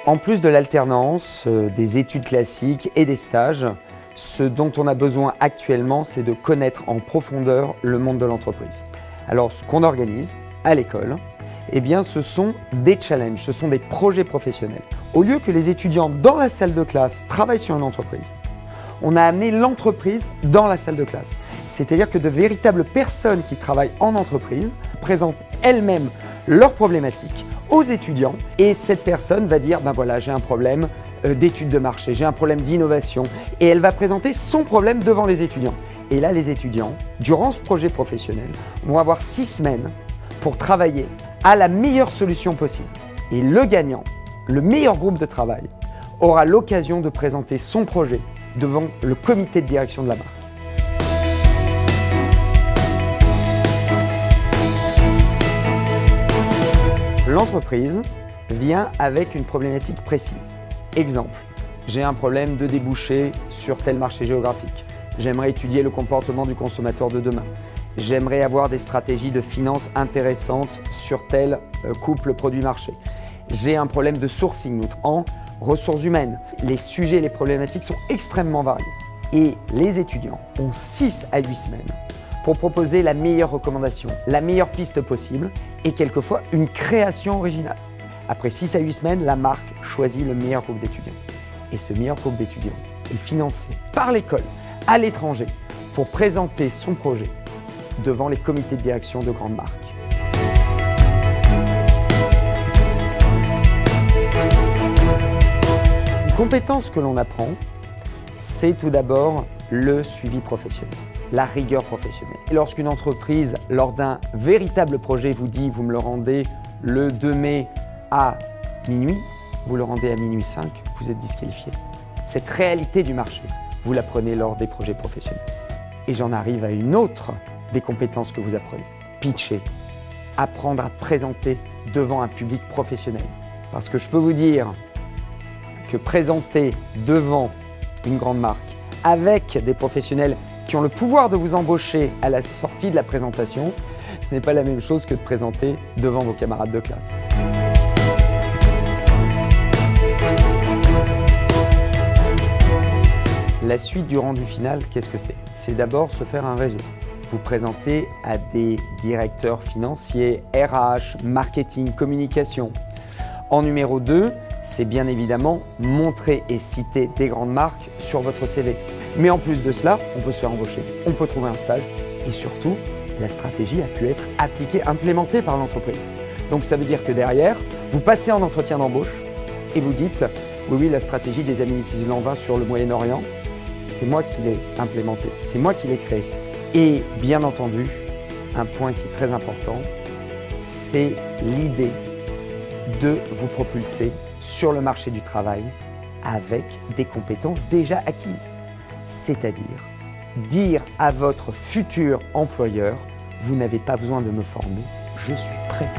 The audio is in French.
En plus de l'alternance, des études classiques et des stages, ce dont on a besoin actuellement, c'est de connaître en profondeur le monde de l'entreprise. Alors, ce qu'on organise à l'école, eh bien, ce sont des challenges, ce sont des projets professionnels. Au lieu que les étudiants dans la salle de classe travaillent sur une entreprise, on a amené l'entreprise dans la salle de classe. C'est-à-dire que de véritables personnes qui travaillent en entreprise présentent elles-mêmes leurs problématiques aux étudiants et cette personne va dire ben voilà, j'ai un problème d'études de marché, j'ai un problème d'innovation et elle va présenter son problème devant les étudiants. Et là, les étudiants, durant ce projet professionnel, vont avoir 6 semaines pour travailler à la meilleure solution possible. Et le gagnant, le meilleur groupe de travail, aura l'occasion de présenter son projet devant le comité de direction de la marque. L'entreprise vient avec une problématique précise. Exemple, j'ai un problème de débouché sur tel marché géographique. J'aimerais étudier le comportement du consommateur de demain. J'aimerais avoir des stratégies de finance intéressantes sur tel couple produit-marché. J'ai un problème de sourcing en ressources humaines. Les sujets, les problématiques sont extrêmement variés. Et les étudiants ont 6 à 8 semaines pour proposer la meilleure recommandation, la meilleure piste possible et quelquefois une création originale. Après 6 à 8 semaines, la marque choisit le meilleur groupe d'étudiants. Et ce meilleur groupe d'étudiants est financé par l'école à l'étranger pour présenter son projet devant les comités de direction de grandes marques. Une compétence que l'on apprend, c'est tout d'abord le suivi professionnel, la rigueur professionnelle. Et lorsqu'une entreprise, lors d'un véritable projet, vous dit « vous me le rendez le 2 mai à minuit », vous le rendez à minuit 5, vous êtes disqualifié. Cette réalité du marché, vous l'apprenez lors des projets professionnels. Et j'en arrive à une autre des compétences que vous apprenez. Pitcher, apprendre à présenter devant un public professionnel. Parce que je peux vous dire que présenter devant une grande marque avec des professionnels qui ont le pouvoir de vous embaucher à la sortie de la présentation, ce n'est pas la même chose que de présenter devant vos camarades de classe. La suite du rendu final, qu'est-ce que c'est? C'est d'abord se faire un réseau. Vous présentez à des directeurs financiers, RH, marketing, communication. En numéro 2, c'est bien évidemment montrer et citer des grandes marques sur votre CV. Mais en plus de cela, on peut se faire embaucher, on peut trouver un stage et surtout, la stratégie a pu être appliquée, implémentée par l'entreprise. Donc ça veut dire que derrière, vous passez en entretien d'embauche et vous dites « oui, la stratégie des Amenities Lanvin sur le Moyen-Orient, c'est moi qui l'ai implémentée, c'est moi qui l'ai créée. » Et bien entendu, un point qui est très important, c'est l'idée de vous propulser sur le marché du travail avec des compétences déjà acquises. C'est-à-dire dire à votre futur employeur, vous n'avez pas besoin de me former, je suis prêt.